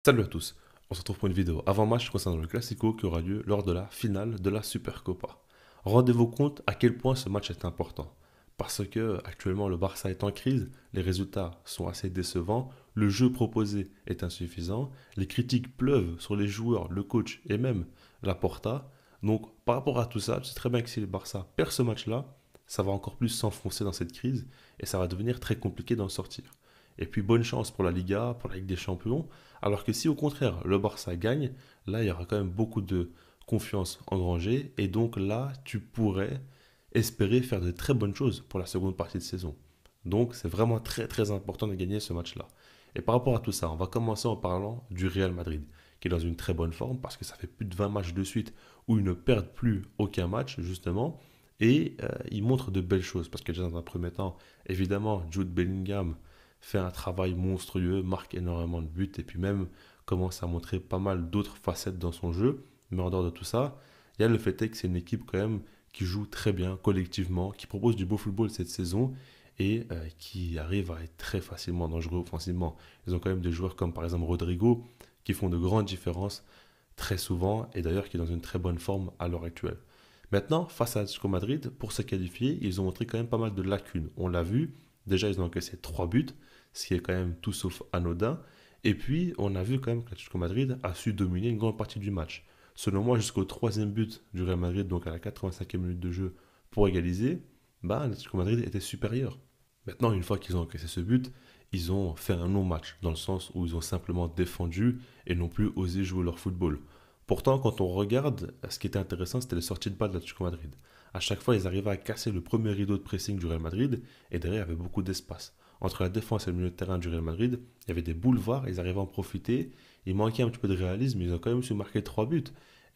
Salut à tous, on se retrouve pour une vidéo avant-match concernant le Classico qui aura lieu lors de la finale de la Supercopa. Rendez-vous compte à quel point ce match est important. Parce que actuellement le Barça est en crise, les résultats sont assez décevants, le jeu proposé est insuffisant, les critiques pleuvent sur les joueurs, le coach et même la Porta. Donc par rapport à tout ça, tu sais très bien que si le Barça perd ce match-là, ça va encore plus s'enfoncer dans cette crise et ça va devenir très compliqué d'en sortir. Et puis bonne chance pour la Liga, pour la Ligue des Champions. Alors que si au contraire le Barça gagne, là il y aura quand même beaucoup de confiance engrangée et donc là tu pourrais espérer faire de très bonnes choses pour la seconde partie de saison. Donc c'est vraiment très très important de gagner ce match-là. Et par rapport à tout ça, on va commencer en parlant du Real Madrid, qui est dans une très bonne forme parce que ça fait plus de 20 matchs de suite où ils ne perdent plus aucun match justement. Et ils montrent de belles choses parce que déjà dans un premier temps, évidemment, Jude Bellingham fait un travail monstrueux, marque énormément de buts et puis même commence à montrer pas mal d'autres facettes dans son jeu. Mais en dehors de tout ça, il y a le fait est que c'est une équipe quand même qui joue très bien collectivement, qui propose du beau football cette saison et qui arrive à être très facilement dangereux offensivement. Ils ont quand même des joueurs comme par exemple Rodrigo qui font de grandes différences très souvent et d'ailleurs qui est dans une très bonne forme à l'heure actuelle. Maintenant, face à Atletico Madrid, pour se qualifier, ils ont montré quand même pas mal de lacunes. On l'a vu, déjà ils ont encaissé 3 buts, ce qui est quand même tout sauf anodin. Et puis, on a vu quand même que l'Atlético Madrid a su dominer une grande partie du match. Selon moi, jusqu'au troisième but du Real Madrid, donc à la 85e minute de jeu, pour égaliser, bah, l'Atlético Madrid était supérieur. Maintenant, une fois qu'ils ont encaissé ce but, ils ont fait un non-match, dans le sens où ils ont simplement défendu et non plus osé jouer leur football. Pourtant, quand on regarde, ce qui était intéressant, c'était les sorties de balle de l'Atlético Madrid. À chaque fois, ils arrivaient à casser le premier rideau de pressing du Real Madrid et derrière, il y avait beaucoup d'espace. Entre la défense et le milieu de terrain du Real Madrid, il y avait des boulevards, ils arrivaient à en profiter. Il manquait un petit peu de réalisme, mais ils ont quand même su marquer 3 buts.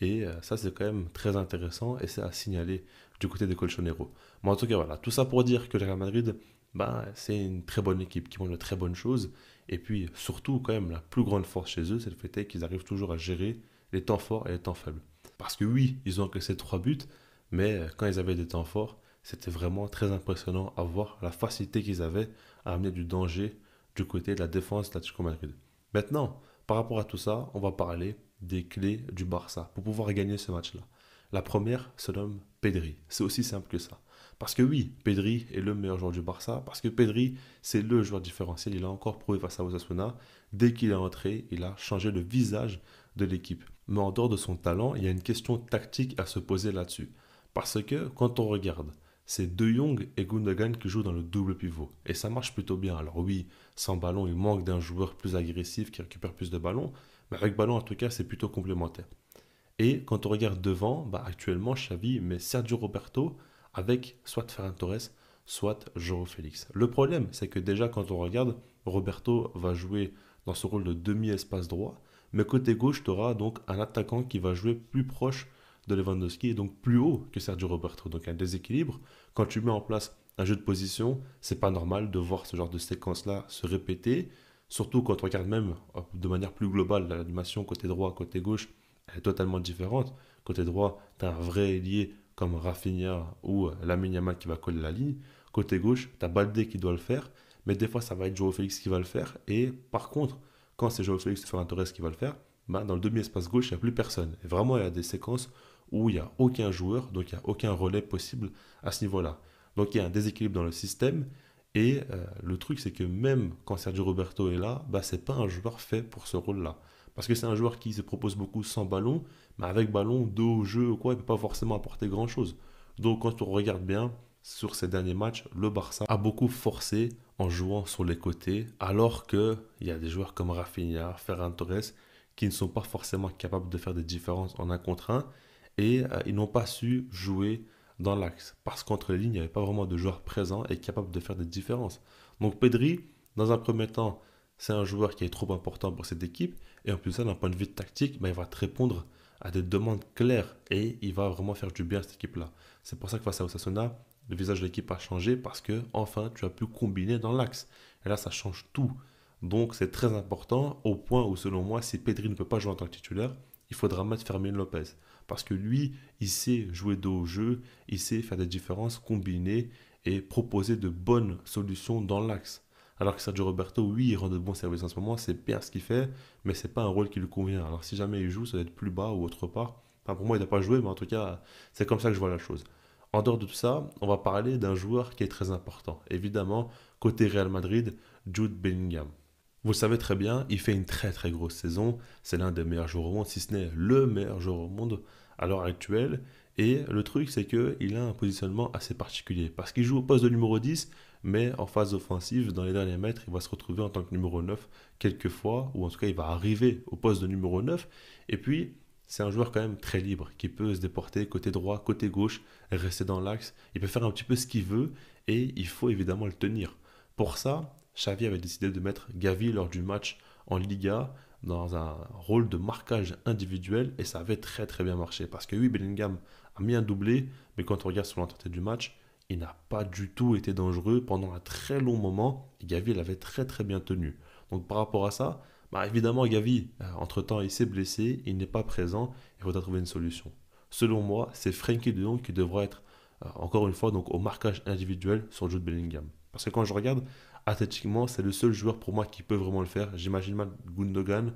Et ça, c'est quand même très intéressant et c'est à signaler du côté des Colchoneros. Mais en tout cas, voilà, tout ça pour dire que le Real Madrid, bah, c'est une très bonne équipe qui montre de très bonnes choses. Et puis, surtout, quand même, la plus grande force chez eux, c'est le fait qu'ils arrivent toujours à gérer les temps forts et les temps faibles. Parce que oui, ils ont encaissé 3 buts, mais quand ils avaient des temps forts, c'était vraiment très impressionnant à voir la facilité qu'ils avaient à amener du danger du côté de la défense de l'Atlético Madrid. Maintenant, par rapport à tout ça, on va parler des clés du Barça pour pouvoir gagner ce match-là. La première se nomme Pedri. C'est aussi simple que ça. Parce que oui, Pedri est le meilleur joueur du Barça, parce que Pedri, c'est le joueur différentiel. Il a encore prouvé face à Osasuna. Dès qu'il est entré, il a changé le visage de l'équipe. Mais en dehors de son talent, il y a une question tactique à se poser là-dessus. Parce que quand on regarde, c'est De Jong et Gundogan qui jouent dans le double pivot. Et ça marche plutôt bien. Alors oui, sans ballon, il manque d'un joueur plus agressif qui récupère plus de ballons. Mais avec ballon, en tout cas, c'est plutôt complémentaire. Et quand on regarde devant, bah, actuellement, Xavi met Sergio Roberto avec soit Ferran Torres, soit João Félix. Le problème, c'est que déjà, quand on regarde, Roberto va jouer dans ce rôle de demi-espace droit. Mais côté gauche, tu auras donc un attaquant qui va jouer plus proche de Lewandowski et donc plus haut que Sergio Roberto. Donc un déséquilibre. Quand tu mets en place un jeu de position, c'est pas normal de voir ce genre de séquence-là se répéter. Surtout quand on regarde même de manière plus globale l'animation côté droit, côté gauche, elle est totalement différente. Côté droit, tu as un vrai ailier comme Rafinha ou Lamine Yamal qui va coller la ligne. Côté gauche, tu as Baldé qui doit le faire, mais des fois ça va être Joao Félix qui va le faire. Et par contre, quand c'est Joao Félix ou Ferran Torres qui va le faire, bah, dans le demi-espace gauche, il n'y a plus personne. Et vraiment, il y a des séquences où il n'y a aucun joueur, donc il n'y a aucun relais possible à ce niveau-là. Donc il y a un déséquilibre dans le système. Et le truc, c'est que même quand Sergio Roberto est là, bah, c'est pas un joueur fait pour ce rôle-là. Parce que c'est un joueur qui se propose beaucoup sans ballon, mais avec ballon, dos au jeu ou quoi, il ne peut pas forcément apporter grand-chose. Donc quand on regarde bien, sur ces derniers matchs, le Barça a beaucoup forcé en jouant sur les côtés, alors qu'il y a des joueurs comme Rafinha, Ferran Torres, qui ne sont pas forcément capables de faire des différences en un contre un, et ils n'ont pas su jouer dans l'axe, parce qu'entre les lignes, il n'y avait pas vraiment de joueurs présents et capables de faire des différences. Donc Pedri, dans un premier temps, c'est un joueur qui est trop important pour cette équipe, et en plus de ça, d'un point de vue tactique, bah, il va te répondre à des demandes claires, et il va vraiment faire du bien à cette équipe-là. C'est pour ça que face à Osasuna, le visage de l'équipe a changé, parce que enfin, tu as pu combiner dans l'axe. Et là, ça change tout. Donc c'est très important, au point où selon moi, si Pedri ne peut pas jouer en tant que titulaire, il faudra mettre Fermin Lopez. Parce que lui, il sait jouer dos au jeu, il sait faire des différences, combiner et proposer de bonnes solutions dans l'axe. Alors que Sergio Roberto, oui, il rend de bons services en ce moment, c'est bien ce qu'il fait, mais c'est pas un rôle qui lui convient. Alors si jamais il joue, ça va être plus bas ou autre part. Enfin, pour moi, il n'a pas joué, mais en tout cas, c'est comme ça que je vois la chose. En dehors de tout ça, on va parler d'un joueur qui est très important. Évidemment, côté Real Madrid, Jude Bellingham. Vous le savez très bien, il fait une très très grosse saison. C'est l'un des meilleurs joueurs au monde, si ce n'est le meilleur joueur au monde à l'heure actuelle. Et le truc, c'est qu'il a un positionnement assez particulier. Parce qu'il joue au poste de numéro 10, mais en phase offensive, dans les derniers mètres, il va se retrouver en tant que numéro 9 quelques fois, ou en tout cas, il va arriver au poste de numéro 9. Et puis, c'est un joueur quand même très libre, qui peut se déporter côté droit, côté gauche, rester dans l'axe. Il peut faire un petit peu ce qu'il veut, et il faut évidemment le tenir. Pour ça, Xavi avait décidé de mettre Gavi lors du match en Liga dans un rôle de marquage individuel et ça avait très très bien marché parce que oui, Bellingham a mis un doublé, mais quand on regarde sur l'entièreté du match, il n'a pas du tout été dangereux pendant un très long moment et Gavi l'avait très très bien tenu. Donc par rapport à ça, bah évidemment Gavi, entre-temps il s'est blessé, il n'est pas présent, il faudra trouver une solution. Selon moi, c'est Frenkie de Jong qui devra être encore une fois donc au marquage individuel sur Jude Bellingham. Parce que quand je regarde, athlétiquement, c'est le seul joueur pour moi qui peut vraiment le faire. J'imagine mal Gundogan.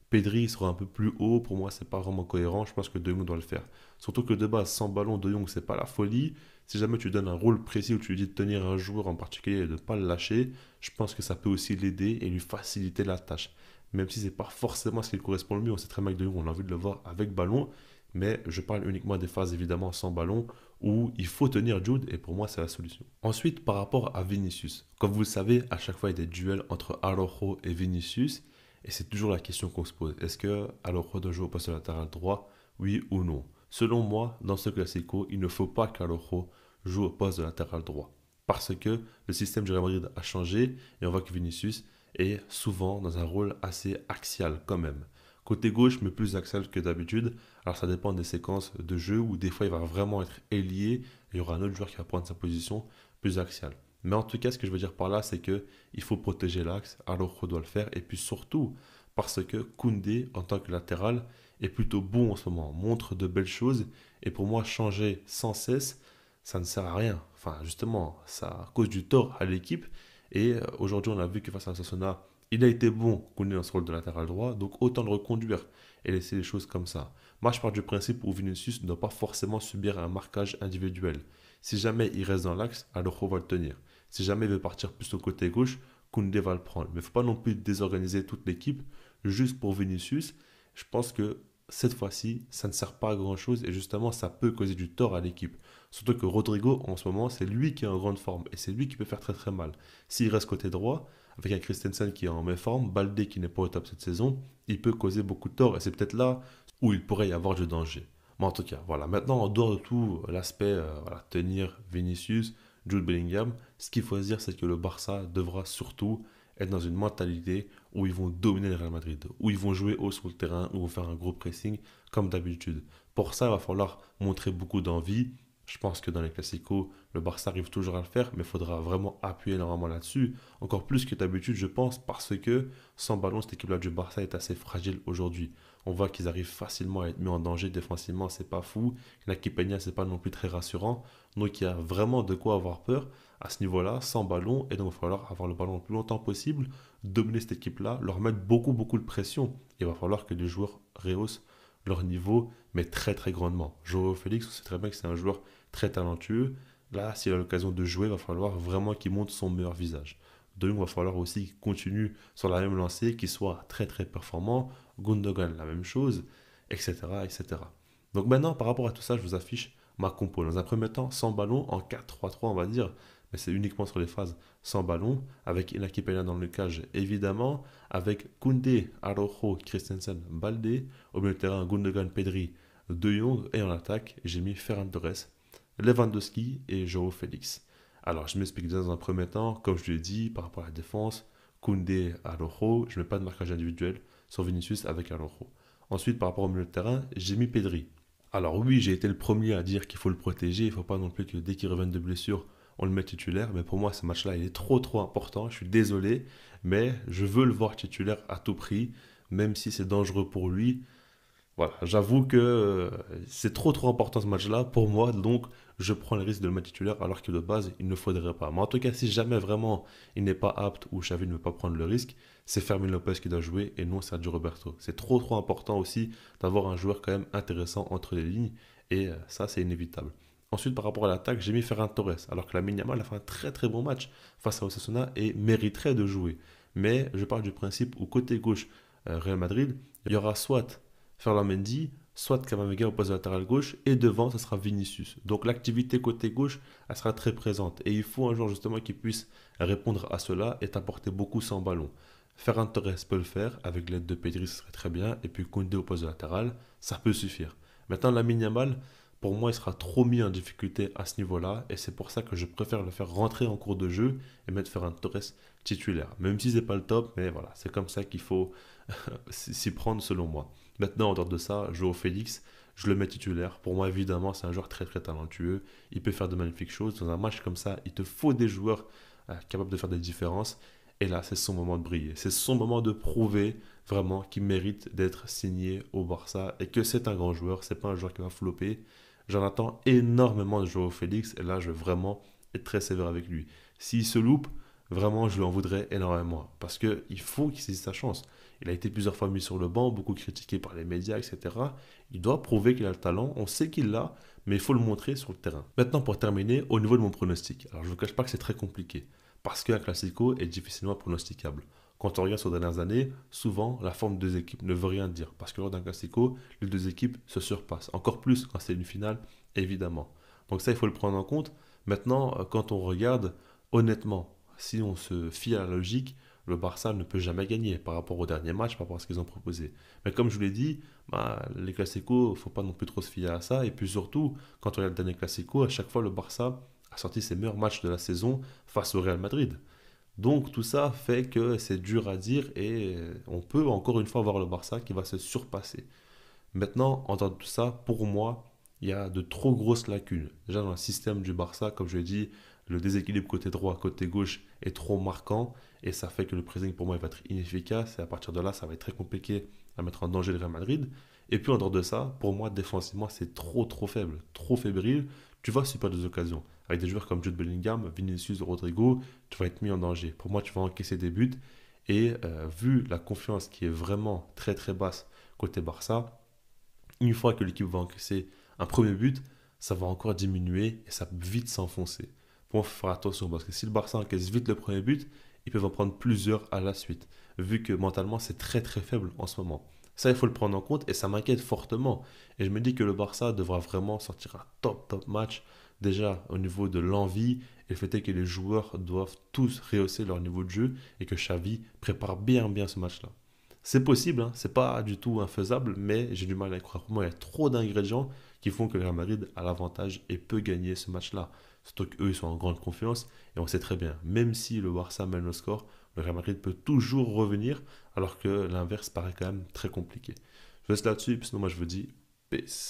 Pedri sera un peu plus haut. Pour moi, c'est pas vraiment cohérent. Je pense que De Jong doit le faire. Surtout que de base, sans ballon, De Jong, c'est pas la folie. Si jamais tu donnes un rôle précis où tu lui dis de tenir un joueur en particulier et de ne pas le lâcher, je pense que ça peut aussi l'aider et lui faciliter la tâche. Même si c'est pas forcément ce qui correspond le mieux. On sait très bien que De Jong, on a envie de le voir avec ballon. Mais je parle uniquement des phases évidemment sans ballon où il faut tenir Jude et pour moi c'est la solution. Ensuite par rapport à Vinicius, comme vous le savez à chaque fois il y a des duels entre Araujo et Vinicius et c'est toujours la question qu'on se pose. Est-ce que Araujo doit jouer au poste de latéral droit, oui ou non? Selon moi dans ce classico il ne faut pas qu'Araujo joue au poste de latéral droit parce que le système du Real Madrid a changé et on voit que Vinicius est souvent dans un rôle assez axial quand même. Côté gauche, mais plus axial que d'habitude. Alors ça dépend des séquences de jeu où des fois il va vraiment être ailier et il y aura un autre joueur qui va prendre sa position plus axiale. Mais en tout cas, ce que je veux dire par là, c'est que il faut protéger l'axe. Araujo doit le faire. Et puis surtout, parce que Koundé, en tant que latéral, est plutôt bon en ce moment, montre de belles choses. Et pour moi, changer sans cesse, ça ne sert à rien. Enfin, justement, ça cause du tort à l'équipe. Et aujourd'hui, on a vu que face à Sassona, il a été bon qu'on est dans ce rôle de latéral droit, donc autant le reconduire et laisser les choses comme ça. Moi, je pars du principe où Vinicius ne doit pas forcément subir un marquage individuel. Si jamais il reste dans l'axe, alors on va le tenir. Si jamais il veut partir plus au côté gauche, Koundé va le prendre. Mais il ne faut pas non plus désorganiser toute l'équipe juste pour Vinicius. Je pense que cette fois-ci, ça ne sert pas à grand-chose et justement, ça peut causer du tort à l'équipe. Surtout que Rodrigo, en ce moment, c'est lui qui est en grande forme et c'est lui qui peut faire très très mal. S'il reste côté droit, avec un Christensen qui est en méforme, Baldé qui n'est pas au top cette saison, il peut causer beaucoup de tort et c'est peut-être là où il pourrait y avoir du danger. Mais en tout cas, voilà, maintenant en dehors de tout l'aspect voilà, tenir Vinicius, Jude Bellingham, ce qu'il faut se dire c'est que le Barça devra surtout être dans une mentalité où ils vont dominer le Real Madrid, où ils vont jouer haut sur le terrain, où ils vont faire un gros pressing comme d'habitude. Pour ça, il va falloir montrer beaucoup d'envie. Je pense que dans les classicos, le Barça arrive toujours à le faire, mais il faudra vraiment appuyer énormément là-dessus. Encore plus que d'habitude, je pense, parce que sans ballon, cette équipe-là du Barça est assez fragile aujourd'hui. On voit qu'ils arrivent facilement à être mis en danger défensivement, c'est pas fou. Naki Peña, c'est pas non plus très rassurant. Donc il y a vraiment de quoi avoir peur à ce niveau-là, sans ballon, et donc il va falloir avoir le ballon le plus longtemps possible, dominer cette équipe-là, leur mettre beaucoup, beaucoup de pression. Il va falloir que les joueurs rehaussent leur niveau, mais très, très grandement. Joao Félix, on sait très bien que c'est un joueur très talentueux. Là, s'il a l'occasion de jouer, il va falloir vraiment qu'il montre son meilleur visage. De il va falloir aussi qu'il continue sur la même lancée, qu'il soit très, très performant. Gundogan, la même chose, etc., etc. Donc maintenant, par rapport à tout ça, je vous affiche ma compo. Dans un premier temps, sans ballon, en 4-3-3, on va dire, mais c'est uniquement sur les phases sans ballon, avec Inaki Peña dans le cage, évidemment, avec Koundé, Araujo, Christensen, Baldé, au milieu de terrain, Gundogan, Pedri, De Jong, et en attaque, j'ai mis Ferran Torres, Lewandowski et Joao Félix. Alors, je m'explique dans un premier temps, comme je l'ai dit, par rapport à la défense, Koundé, Araujo, je ne mets pas de marquage individuel sur Vinicius avec Araujo. Ensuite, par rapport au milieu de terrain, j'ai mis Pedri. Alors oui, j'ai été le premier à dire qu'il faut le protéger, il ne faut pas non plus que dès qu'il revienne de blessure, on le met titulaire, mais pour moi, ce match-là, il est trop trop important, je suis désolé, mais je veux le voir titulaire à tout prix, même si c'est dangereux pour lui. Voilà, j'avoue que c'est trop important ce match-là pour moi, donc je prends le risque de le mettre titulaire alors que de base il ne faudrait pas. Mais en tout cas, si jamais vraiment il n'est pas apte ou Xavi ne veut pas prendre le risque, c'est Fermin Lopez qui doit jouer et non Sergio Roberto. C'est trop important aussi d'avoir un joueur quand même intéressant entre les lignes et ça c'est inévitable. Ensuite, par rapport à l'attaque, j'ai mis Ferran Torres, alors que la Yamal a fait un très bon match face à Osasuna et mériterait de jouer. Mais je parle du principe où côté gauche, Real Madrid, il y aura soit Ferland Mendy, soit Camavinga au poste de latéral gauche, et devant, ce sera Vinicius. Donc l'activité côté gauche, elle sera très présente. Et il faut un joueur justement qui puisse répondre à cela et t'apporter beaucoup sans ballon. Ferran Torres peut le faire, avec l'aide de Pedri, ce serait très bien, et puis Koundé au poste de latéral, ça peut suffire. Maintenant, Lamine Yamal, pour moi, il sera trop mis en difficulté à ce niveau-là, et c'est pour ça que je préfère le faire rentrer en cours de jeu et mettre Ferran Torres titulaire. Même si c'est pas le top, mais voilà, c'est comme ça qu'il faut s'y prendre selon moi. Maintenant, en dehors de ça, Joao Félix, je le mets titulaire. Pour moi, évidemment, c'est un joueur très talentueux. Il peut faire de magnifiques choses. Dans un match comme ça, il te faut des joueurs capables de faire des différences. Et là, c'est son moment de briller. C'est son moment de prouver vraiment qu'il mérite d'être signé au Barça et que c'est un grand joueur. C'est pas un joueur qui va flopper. J'en attends énormément de Joao Félix. Et là, je vais vraiment être très sévère avec lui. S'il se loupe, vraiment, je lui en voudrais énormément. Parce qu'il faut qu'il saisisse sa chance. Il a été plusieurs fois mis sur le banc, beaucoup critiqué par les médias, etc. Il doit prouver qu'il a le talent, on sait qu'il l'a, mais il faut le montrer sur le terrain. Maintenant, pour terminer, au niveau de mon pronostic, alors je ne vous cache pas que c'est très compliqué, parce qu'un classico est difficilement pronosticable. Quand on regarde sur les dernières années, souvent la forme des deux équipes ne veut rien dire, parce que lors d'un classico, les deux équipes se surpassent, encore plus quand c'est une finale, évidemment. Donc ça, il faut le prendre en compte. Maintenant, quand on regarde, honnêtement, si on se fie à la logique, le Barça ne peut jamais gagner par rapport au dernier match, par rapport à ce qu'ils ont proposé. Mais comme je vous l'ai dit, bah, les classicos, il ne faut pas non plus trop se fier à ça. Et puis surtout, quand on regarde le dernier classico, à chaque fois le Barça a sorti ses meilleurs matchs de la saison face au Real Madrid. Donc tout ça fait que c'est dur à dire et on peut encore une fois voir le Barça qui va se surpasser. Maintenant, en dehors de tout ça, pour moi, il y a de trop grosses lacunes. Déjà dans le système du Barça, comme je l'ai dit, le déséquilibre côté droit, côté gauche est trop marquant et ça fait que le pressing pour moi il va être inefficace et à partir de là, ça va être très compliqué à mettre en danger le Real Madrid. Et puis en dehors de ça, pour moi, défensivement, c'est trop faible, trop fébrile. Tu vas super des occasions. Avec des joueurs comme Jude Bellingham, Vinicius, Rodrigo, tu vas être mis en danger. Pour moi, tu vas encaisser des buts et vu la confiance qui est vraiment très basse côté Barça, une fois que l'équipe va encaisser un premier but, ça va encore diminuer et ça peut vite s'enfoncer. Pour moi, il faut faire attention parce que si le Barça encaisse vite le premier but, ils peuvent en prendre plusieurs à la suite, vu que mentalement c'est très faible en ce moment. Ça, il faut le prendre en compte et ça m'inquiète fortement. Et je me dis que le Barça devra vraiment sortir un top match, déjà au niveau de l'envie, et le fait est que les joueurs doivent tous rehausser leur niveau de jeu et que Xavi prépare bien ce match-là. C'est possible, hein, c'est pas du tout infaisable, mais j'ai du mal à y croire. Pour moi, il y a trop d'ingrédients qui font que le Real Madrid a l'avantage et peut gagner ce match-là. Surtout qu'eux, ils sont en grande confiance et on sait très bien, même si le Barça mène le score, le Real Madrid peut toujours revenir, alors que l'inverse paraît quand même très compliqué. Je laisse là-dessus, sinon moi je vous dis peace.